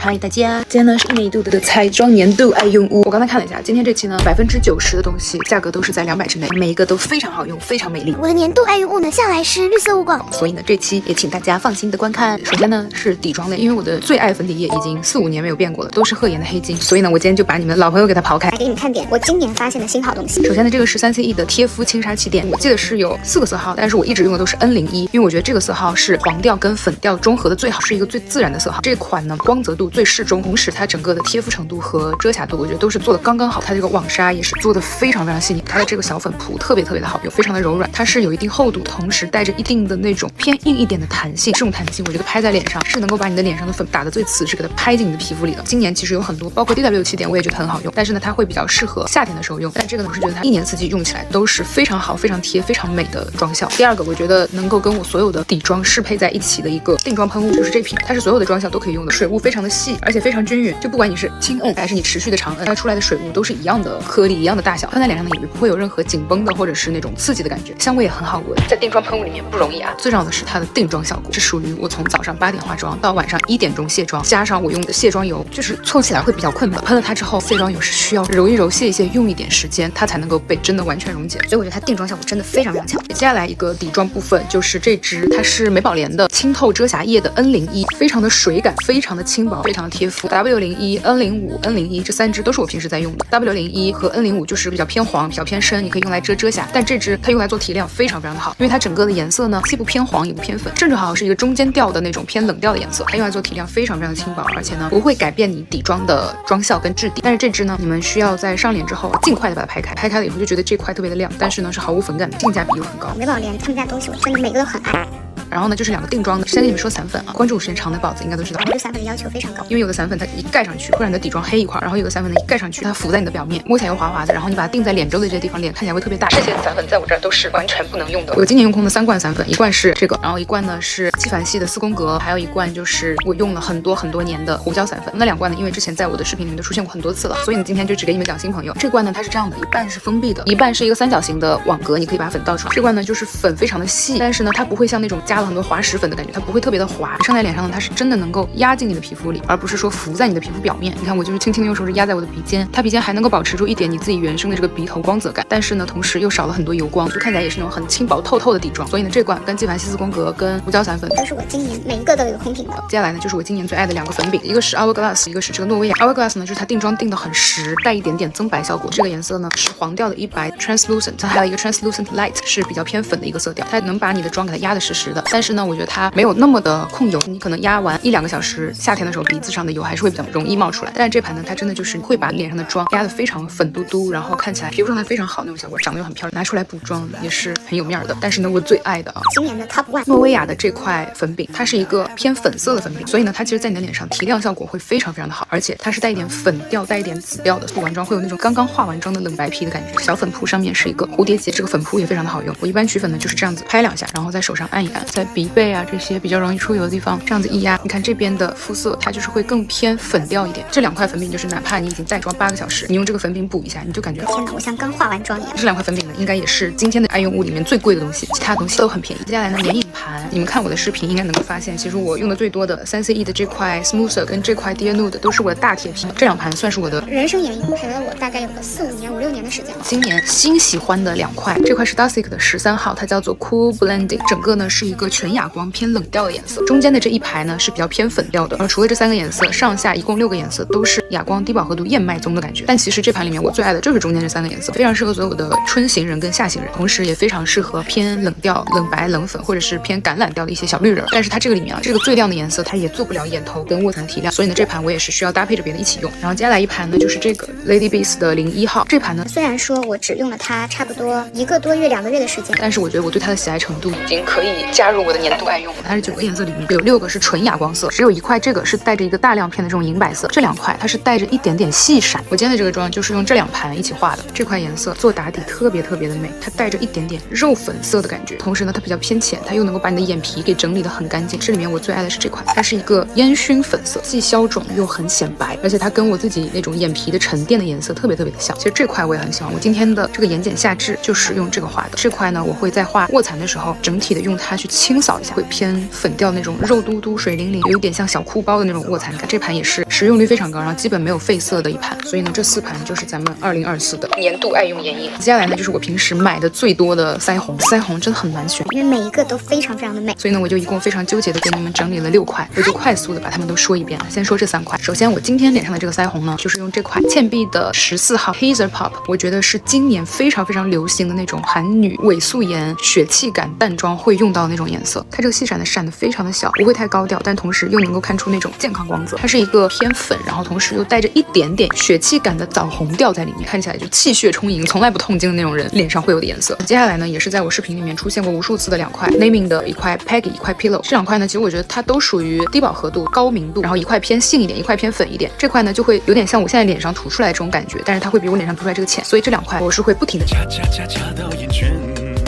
嗨，大家，今天呢是1年1度的彩妆年度爱用物。我刚才看了一下，今天这期呢90%的东西价格都是在200之内，每一个都非常好用，非常美丽。我的年度爱用物呢，向来是绿色物广，所以呢这期也请大家放心的观看。首先呢是底妆类，因为我的最爱粉底液已经4、5年没有变过了，都是赫颜的黑金，所以呢我今天就把你们老朋友给它刨开，来给你们看点我今年发现的新好东西。首先呢这个是3CE 的贴肤轻纱气垫，我记得是有4个色号，但是我一直用的都是 N01，因为我觉得这个色号是黄调跟粉调中和的最好，是一个最自然的色号。这款呢光泽度最适中，同时它整个的贴肤程度和遮瑕度我觉得都是做的刚刚好，它这个网纱也是做的非常细腻，它的这个小粉扑特别的好用，非常的柔软，它是有一定厚度，同时带着一定的那种偏硬一点的弹性，这种弹性我觉得拍在脸上是能够把你的脸上的粉打得最瓷实，给它拍进你的皮肤里的。今年其实有很多包括 DW 气垫我也觉得很好用，但是呢它会比较适合夏天的时候用，但这个呢我是觉得它1年4季用起来都是非常好、非常贴、非常美的妆效。第二个我觉得能够跟我所有的底妆适配在一起的一个定妆喷雾就是这瓶，它是所有的妆效都可以用的，水雾非常的细，而且非常均匀，就不管你是轻摁还是你持续的长摁，它出来的水雾都是一样的颗粒、一样的大小，喷在脸上呢也不会有任何紧绷的或者是那种刺激的感觉，香味也很好闻，在定妆喷雾里面不容易啊。最重要的是它的定妆效果，是属于我从早上8点化妆到晚上1点钟卸妆，加上我用的卸妆油，就是凑起来会比较困的。喷了它之后，卸妆油是需要揉一揉、卸一卸，用一点时间，它才能够被真的完全溶解，所以我觉得它定妆效果真的非常强。接下来一个底妆部分就是这支，它是美宝莲的清透遮瑕液的 N01，非常的水感，非常的轻薄，非常的贴肤。W01、N05、N01这3支都是我平时在用的。W01和 N05就是比较偏黄、比较偏深，你可以用来遮瑕，但这支它用来做提亮非常的好，因为它整个的颜色呢既不偏黄也不偏粉，正好是一个中间调的那种偏冷调的颜色，它用来做提亮非常的轻薄，而且呢不会改变你底妆的妆效跟质地。但是这支呢，你们需要在上脸之后尽快的把它拍开，拍开了以后就觉得这块特别的亮，但是呢是毫无粉感的，性价比又很高。美宝莲他们家东西我真的每个都很爱。然后呢，就是2个定妆的。先跟你们说散粉啊，关注我时间长的宝子应该都知道，我对散粉的要求非常高，因为有的散粉它一盖上去会让你的底妆黑一块，然后有的散粉呢一盖上去它浮在你的表面，摸起来又滑滑的，然后你把它定在脸周的这些地方，脸看起来会特别大。这些散粉在我这儿都是完全不能用的。我今年用空的3罐散粉，1罐是这个，然后1罐呢是纪梵希的斯宫格，还有1罐就是我用了很多年的胡椒散粉。那2罐呢，因为之前在我的视频里面都出现过很多次了，所以呢今天就只给你们讲新朋友。这罐呢它是这样的，一半是封闭的，一半是一个3角形的网格，你可以把粉倒出来。这罐呢就是粉非常的细，但是呢它不会像那种加了很多滑石粉的感觉，它不会特别的滑，上在脸上呢它是真的能够压进你的皮肤里，而不是说浮在你的皮肤表面。你看我就是轻轻的用手指压在我的鼻尖，它鼻尖还能够保持住一点你自己原生的这个鼻头光泽感，但是呢同时又少了很多油光，就看起来也是那种很轻薄透的底妆。所以呢这罐跟纪梵希斯宫格跟胡椒散粉都是我今年每一个都有空瓶的。接下来呢就是我今年最爱的2个粉饼，一个是 Hourglass， 一个是这个诺薇雅。Hourglass 呢就是它定妆定的很实，带一点点增白效果，这个颜色呢是黄调的一白 Translucent， 它还有一个 Translucent Light 是比较偏粉的一个色调，它能把你的妆给它压得实实的，但是呢我觉得它没有那么的控油，你可能压完1、2个小时，夏天的时候鼻子上的油还是会比较容易冒出来。但是这盘呢它真的就是会把脸上的妆压得非常粉嘟嘟，然后看起来皮肤状态非常好那种效果，长得又很漂亮，拿出来补妆也是很有面的。但是呢我最爱的今年的 Top One 诺薇雅的这块粉饼，它是一个偏粉色的粉饼，所以呢它其实在你的脸上提亮效果会非常的好，而且它是带一点粉调带一点紫调的，涂完妆会有那种刚刚化完妆的冷白皮的感觉。小粉扑上面是一个蝴蝶结，这个粉扑也非常的好用。我一般取粉呢就是这样子拍2下，然后在手上按一按，在鼻背啊这些比较容易出油的地方这样子一压，你看这边的肤色它就是会更偏粉调一点。这2块粉饼就是哪怕你已经在妆8个小时，你用这个粉饼补一下，你就感觉天哪，我像刚化完妆一样。这2块粉饼呢应该也是今天的爱用物里面最贵的东西，其他东西都很便宜。接下来呢眼影盘，你们看我的视频应该能够发现，其实我用的最多的3CE 的这块 Smoother 跟这块 Dear Nude 都是我的大铁皮，这2盘算是我的人生眼影，陪了我大概有个4、5年、5、6年的时间了。今年新喜欢的2块，这块是 Dasic 的13号，它叫做 Cool Blending， 整个呢是一个全哑光偏冷调的颜色，中间的这一排呢是比较偏粉调的，然后除了这3个颜色，上下一共6个颜色都是哑光低饱和度燕麦棕的感觉。但其实这盘里面我最爱的就是中间这3个颜色，非常适合所有的春型人跟夏型人，同时也非常适合偏冷调、冷白、冷粉或者是偏橄榄调的一些小绿人。但是它这个里面啊，这个最亮的颜色它也做不了眼头跟卧蚕提亮，所以呢这盘我也是需要搭配着别的一起用。然后接下来一盘呢就是这个 Lady Beast 的01号，这盘呢虽然说我只用了它差不多1个多月、2个月的时间，但是我觉得我对它的喜爱程度已经可以加入我的年度爱用了。它是9个颜色里面有6个是纯哑光色，只有1块这个是带着一个大亮片的这种银白色，这2块它是带着一点点细闪。我今天的这个妆就是用这2盘一起画的，这块颜色做打底特别的美，它带着一点点肉粉色的感觉，同时呢它比较偏浅，它又能够把你的眼皮给整理得很干净。这里面我最爱的是这款，它是一个烟熏粉色，既消肿又很显白，而且它跟我自己那种眼皮的沉淀的颜色特别的像。其实这块我也很喜欢，我今天的这个眼睑下至就是用这个画的。这块呢我会在画卧蚕的时候整体的用它去清扫一下，会偏粉调那种肉嘟嘟水灵灵，有一点像小哭包的那种卧蚕感。这盘也是使用率非常高，然后基本没有废色的一盘。所以呢，这4盘就是咱们2024的年度爱用眼影。接下来呢，就是我平时买的最多的腮红。腮红真的很难选，因为每一个都非常的美。所以呢，我就一共非常纠结的给你们整理了6块，我就快速的把它们都说一遍。先说这3块。首先，我今天脸上的这个腮红呢，就是用这款倩碧的14号 Hazer Pop， 我觉得是今年非常流行的那种韩女伪素颜血气感淡妆会用到的那种颜色。它这个细闪的闪的非常的小，不会太高调，但同时又能够看出那种健康光泽。它是一个偏粉，然后同时又带着一点点血气感的枣红调在里面，看起来就气血充盈，从来不痛经的那种人脸上会有的颜色。接下来呢，也是在我视频里面出现过无数次的2块 Naming 的一块 Peggy 一块 Pillow， 这2块呢，其实我觉得它都属于低饱和度高明度，然后一块偏杏一点，一块偏粉一点。这块呢就会有点像我现在脸上涂出来的这种感觉，但是它会比我脸上涂出来这个浅，所以这2块我是会不停的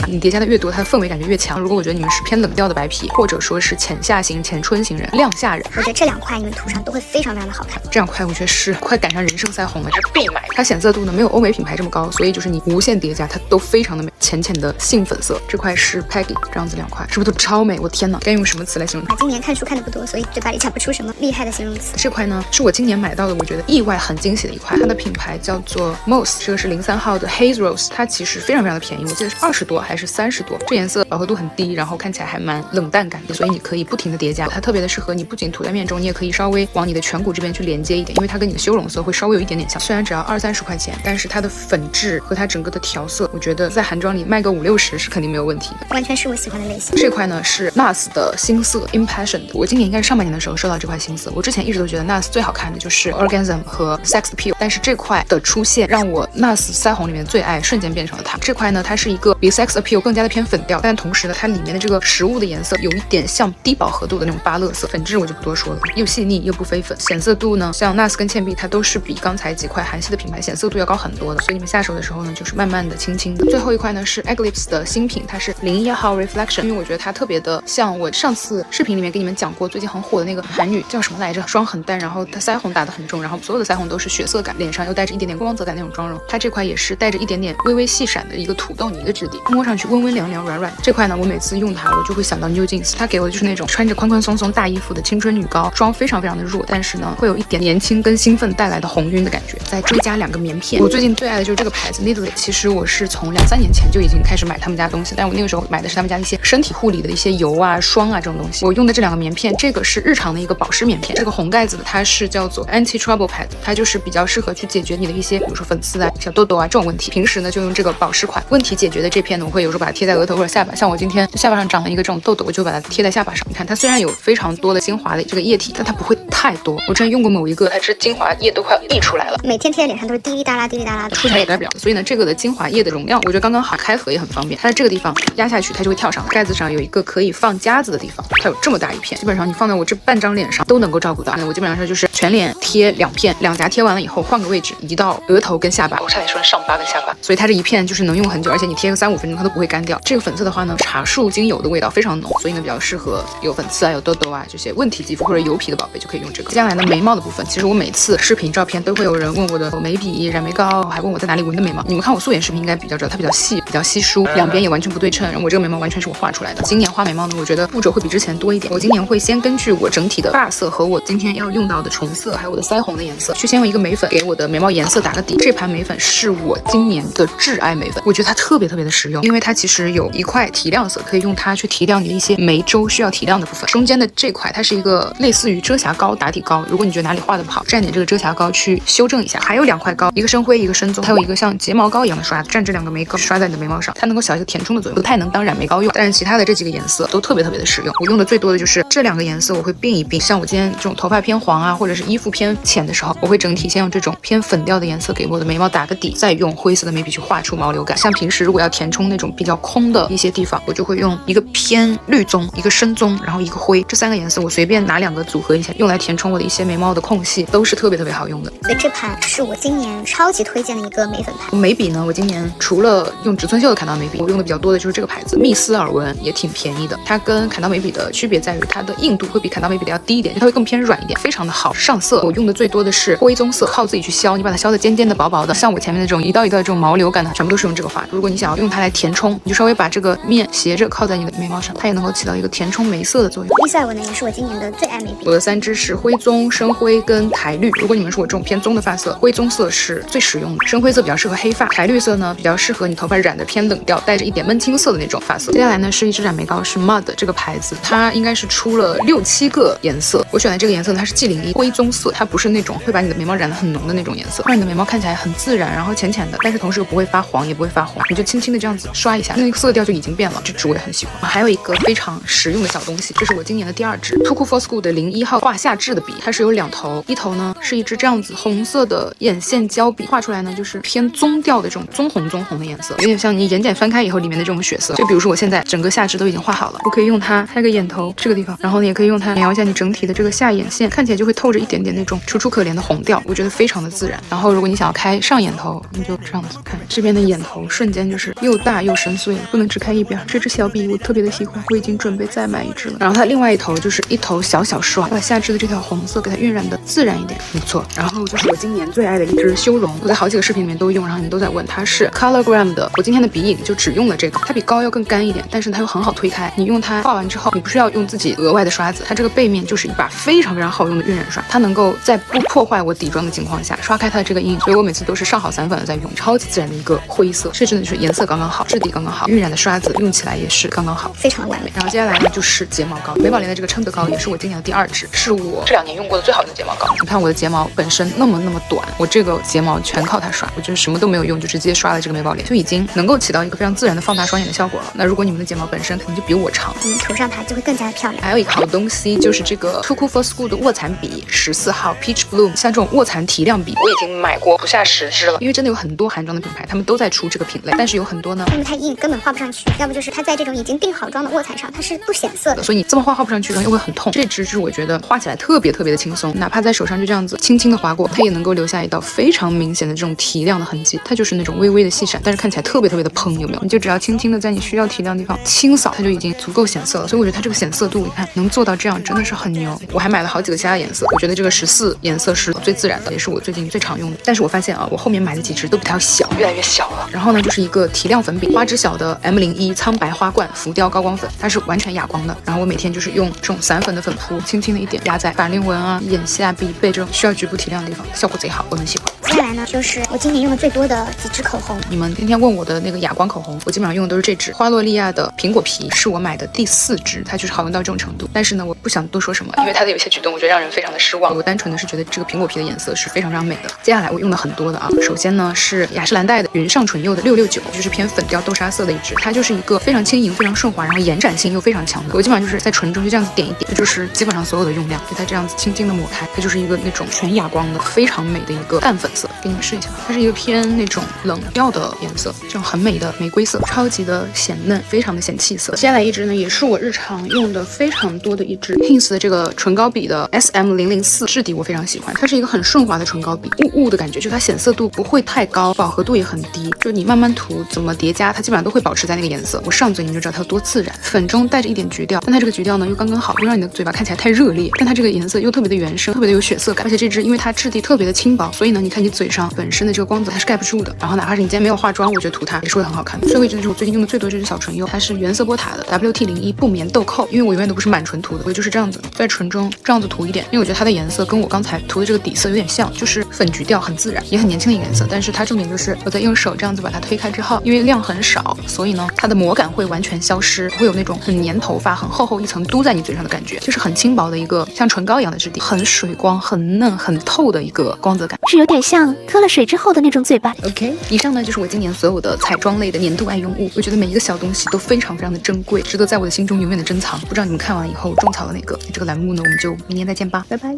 你叠加的越多，它的氛围感觉越强。如果我觉得你们是偏冷调的白皮，或者说是浅夏型、浅春型人、亮夏人，我觉得这2块你们涂上都会非常的好看。这2块我觉得是快赶上人生腮红了，是必买。它显色度呢没有欧美品牌这么高，所以就是你无限叠加，它都非常的美，浅的杏粉色。这块是 Peggy， 这样子2块是不是都超美？我天哪，该用什么词来形容它？今年看书看的不多，所以嘴巴里讲不出什么厉害的形容词。这块呢是我今年买到的，我觉得意外很惊喜的一块。它的品牌叫做 Moss， 这个是03号的 Haze Rose， 它其实非常的便宜，我记得是20多还是30多。这颜色饱和度很低，然后看起来还蛮冷淡感的，所以你可以不停的叠加。它特别的适合你，不仅涂在面中，你也可以稍微往你的颧骨这边去连接一点，因为它跟你的修容色会稍微有一点点像。虽然只要20-30块钱，但是它的粉质和它整个的调色，我觉得在韩妆里卖个50-60是肯定没有问题的，完全是我喜欢的类型。这块呢是 NARS 的新色 Impassioned， 我今年应该是上半年的时候收到这块新色。我之前一直都觉得 NARS 最好看的就是 Orgasm 和 Sex Appeal， 但是这块的出现让我 NARS 腮红里面的最爱瞬间变成了它。这块呢，它是一个比 Sex Appeal 更加的偏粉调，但同时呢，它里面的这个实物的颜色有一点像低饱和度的那种芭乐色，粉质我就不多说了，又细腻又不飞粉。显色度呢，像 NARS 跟倩碧它都是比刚才几块韩系的品牌显色度要高很多的，所以你们下手的时候呢，就是慢慢的、轻轻的。最后一块呢是 Eclipse 的新品，它是01号 Reflection， 因为我觉得它特别的像我上次视频里面跟你们讲过最近很火的那个韩女叫什么来着，妆很淡，然后它腮红打得很重，然后所有的腮红都是血色感，脸上又带着一点点光泽感那种妆容。它这块也是带着一点点微微细闪的一个土豆泥的质地，摸上去温温凉凉软软。这块呢，我每次用它我就会想到 New Jeans， 它给我的就是那种穿着宽宽松松大衣服的青春女高，妆非常的弱，但是呢会有一点年轻跟兴奋带来的红晕的感觉。再追加2个棉片，我最近最爱的就是这个牌子 Nidalee， 其实我是从2-3年前就已经开始买他们家东西，但我那个时候买的是他们家一些身体护理的一些油啊、霜啊这种东西。我用的这2个棉片，这个是日常的一个保湿棉片，这个红盖子的它是叫做 Anti Trouble Pad， 它就是比较适合去解决你的一些比如说粉刺啊、小痘痘啊这种问题。平时呢就用这个保湿款，问题解决的这片呢，我会有时候把它贴在额头或者下巴，像我今天下巴上长了一个这种痘痘，我就把它贴在下巴上。你看它虽然有非常多的精华的这个液体，但它不会太多。我之前用过某一个，它这精华液都快溢出来了，每天贴在脸上都是滴滴答答滴滴答答的，出来也代表。所以呢，这个的精华液的容量我觉得刚刚好，开合也很方便。它在这个地方压下去，它就会跳上来。盖子上有一个可以放夹子的地方，它有这么大一片，基本上你放在我这半张脸上都能够照顾到。我基本上就是全脸贴2片，两颊贴完了以后换个位置移到额头跟下巴，我差点说上巴跟下巴。所以它这一片就是能用很久，而且你贴个3-5分钟它都不会干掉。这个粉色的话呢，茶树精油的味道非常浓，所以呢比较适合有粉刺啊、有痘痘啊这些问题肌肤或者油皮的宝贝就可以用这个。接下来呢，眉毛的部分，其实我每次视频照片都会有人问我的眉笔、染眉膏，还问我在哪里纹的眉毛。你们看我素颜视频应该比较知道，它比较细、比较稀疏，两边也完全不对称。然后我这个眉毛完全是我画出来的。今年画眉毛呢，我觉得步骤会比之前多一点。我今年会先根据我整体的发色和我今天要用到的唇色，还有我的腮红的颜色，去先用一个眉粉给我的眉毛颜色打个底。这盘眉粉是我今年的挚爱眉粉，我觉得它特别的实用，因为它其实有一块提亮色，可以用它去提亮你的一些眉周需要提亮的部分。中间的这块它是一个类似于遮瑕膏、打底膏，如果你觉得哪里画的不好，蘸点这个遮瑕膏去修正一下。还有2块膏，一个深灰，一个深棕，它有一个像睫毛膏一样的刷子，蘸这2个眉膏刷在你的眉毛上，它能够起到一个填充的作用，不太能当染眉膏用。但是其他的这几个颜色都特别的实用。我用的最多的就是这2个颜色，我会并一并。像我今天这种头发偏黄啊，或者是衣服偏浅的时候，我会整体先用这种偏粉调的颜色给我的眉毛打个底，再用灰色的眉笔去画出毛流感。像平时如果要填充那种比较空的一些地方，我就会用一个偏绿棕、一个深棕，然后一个灰，这3个颜色我随便拿2个组合一下，用来填充我的一些眉毛的空隙，都是特别好用的。所以这盘是我今年超级推荐的一个眉粉盘。眉笔呢，我今年除了用植萃村秀的砍刀眉笔，我用的比较多的就是这个牌子密斯尔纹，也挺便宜的。它跟砍刀眉笔的区别在于它的硬度会比砍刀眉笔的要低一点，它会更偏软一点，非常的好上色。我用的最多的是灰棕色，靠自己去削，你把它削的尖尖的薄薄的，像我前面那种一道一道的这种毛流感的，全部都是用这个画。如果你想要用它来填充，你就稍微把这个面斜着靠在你的眉毛上，它也能够起到一个填充眉色的作用。密斯尔纹呢也是我今年的最爱眉笔。我的3支是灰棕、深灰跟苔绿。如果你们是我这种偏棕的发色，灰棕色是最实用的，深灰色比较适合黑发，苔绿色呢比较适合你头发染的偏冷调，带着一点闷青色的那种发色。接下来呢是一支染眉膏，是 Mud 这个牌子，它应该是出了6、7个颜色。我选的这个颜色呢，它是 G01灰棕色，它不是那种会把你的眉毛染得很浓的那种颜色，让你的眉毛看起来很自然，然后浅浅的，但是同时又不会发黄，也不会发红。你就轻轻的这样子刷一下，那个色调就已经变了。这支我也很喜欢。还有一个非常实用的小东西，这是我今年的第2支 Too Cool for School 的01号画下至的笔，它是有2头，一头呢是一支这样子红色的眼线胶笔，画出来呢就是偏棕调的这种棕红的颜色，有点像你眼睑翻开以后里面的这种血色。就比如说我现在整个下肢都已经画好了，我可以用它开个眼头这个地方，然后呢也可以用它描一下你整体的这个下眼线，看起来就会透着一点点那种楚楚可怜的红调，我觉得非常的自然。然后如果你想要开上眼头，你就这样子看，这边的眼头瞬间就是又大又深邃了，不能只开一边。这支小笔我特别的喜欢，我已经准备再买一支了。然后它另外一头就是一头小刷，把下肢的这条红色给它晕染的自然一点，没错。然后就是我今年最爱的一支修容，我在好几个视频里面都用，然后你们都在问，它是 Colorgram 的。我今天的笔影就只用了这个，它比膏要更干一点，但是它又很好推开。你用它画完之后，你不需要用自己额外的刷子，它这个背面就是一把非常好用的晕染刷，它能够在不破坏我底妆的情况下刷开它的这个阴影，所以我每次都是上好散粉的在用，超级自然的一个灰色，这真的就是颜色刚刚好，质地刚刚好，晕染的刷子用起来也是刚刚好，非常完美。然后接下来呢就是睫毛膏，美宝莲的这个琛德膏也是我今年的第2支，是我这2年用过的最好的睫毛膏。你看我的睫毛本身那么短，我这个睫毛全靠它刷，我就是什么都没有用，就直接刷了这个美宝莲，就已经能够起到一个非常自然的放大双眼的效果了。那如果你们的睫毛本身可能就比我长，你涂上它就会更加的漂亮。还有一个好东西就是这个 Too Cool for School 的卧蚕笔14号 Peach Bloom， 像这种卧蚕提亮笔我已经买过不下10支了，因为真的有很多韩妆的品牌他们都在出这个品类，但是有很多呢因为它硬根本画不上去，要不就是它在这种已经定好妆的卧蚕上它是不显色的，所以你这么画不上去，然后又会很痛。这支是我觉得画起来特别的轻松，哪怕在手上就这样子轻轻的划过，它也能够留下一道非常明显的这种提亮的痕迹，它就是那种微微的细闪，但是看起来特别的蓬，有没有？你就只要轻轻的在你需要提亮的地方轻扫，它就已经足够显色了。所以我觉得它这个显色度，你看能做到这样真的是很牛。我还买了好几个其他的颜色，我觉得这个14颜色是最自然的，也是我最近最常用的。但是我发现啊，我后面买的几支都比它小，越来越小了。然后呢，就是一个提亮粉笔，花知晓的 M01苍白花冠浮雕高光粉，它是完全哑光的。然后我每天就是用这种散粉的粉扑，轻轻的一点压在法令纹啊、眼下、鼻背这种需要局部提亮的地方，效果贼好，我很喜欢。接下来呢，就是我今年用的最多的几支口红。你们今天问我的那个哑光口红，我基本上用的都是这支花洛莉亚的苹果皮，是我买的第4支，它就是好用到这种程度。但是呢，我不想多说什么，因为它的有些举动我觉得让人非常的失望。我单纯的是觉得这个苹果皮的颜色是非常美的。接下来我用的很多的啊，首先呢是雅诗兰黛的云上唇釉的669，就是偏粉调豆沙色的一支，它就是一个非常轻盈、非常顺滑，然后延展性又非常强的。我基本上就是在唇中就这样子点一点，这就是基本上所有的用量，就它这样子轻轻的抹开，它就是一个那种全哑光的非常美的一个淡粉色，给你们试一下，它是一个偏那种冷调的颜色，这种很美的玫瑰色，超级的显嫩，非常的显气色。接下来一支呢，也是我日常用的非常多的一支 Hints 的这个唇膏笔的 SM004，质地我非常喜欢，它是一个很顺滑的唇膏笔，雾的感觉，就它显色度不会太高，饱和度也很低，就你慢慢涂怎么叠加，它基本上都会保持在那个颜色。我上嘴你就知道它有多自然，粉中带着一点橘调，但它这个橘调呢又刚刚好，不会让你的嘴巴看起来太热烈，但它这个颜色又特别的原生，特别的有血色感，而且这支因为它质地特别的轻薄，所以呢你看你嘴上本身的这个光泽它是盖不住的，然后哪怕是你今天没有化妆，我觉得涂它也是会很好看的。最后一支是我最近用的最多这支小唇釉，它是原色波塔的 WT01不棉豆蔻，因为我永远都不是满唇涂的，我就是这样子在唇中这样子涂一点，因为我觉得它的颜色跟我刚才涂的这个底色有点像，就是粉橘调，很自然也很年轻的一个颜色，但是它重点就是我在用手这样子把它推开之后，因为量很少，所以呢它的膜感会完全消失，会有那种很粘头发很厚一层嘟在你嘴上的感觉，就是很轻薄的一个像唇膏一样的质地，很水光很嫩很透的一个光泽感，是有点像喝了水之后的那种嘴巴。 OK， 以上呢就是我今年所有的彩妆类的年度爱用物，我觉得每一个小东西都非常的珍贵，值得在我的心中永远的珍藏。不知道你们看完以后种草了哪个？这个栏目呢我们就明年再见吧，拜拜。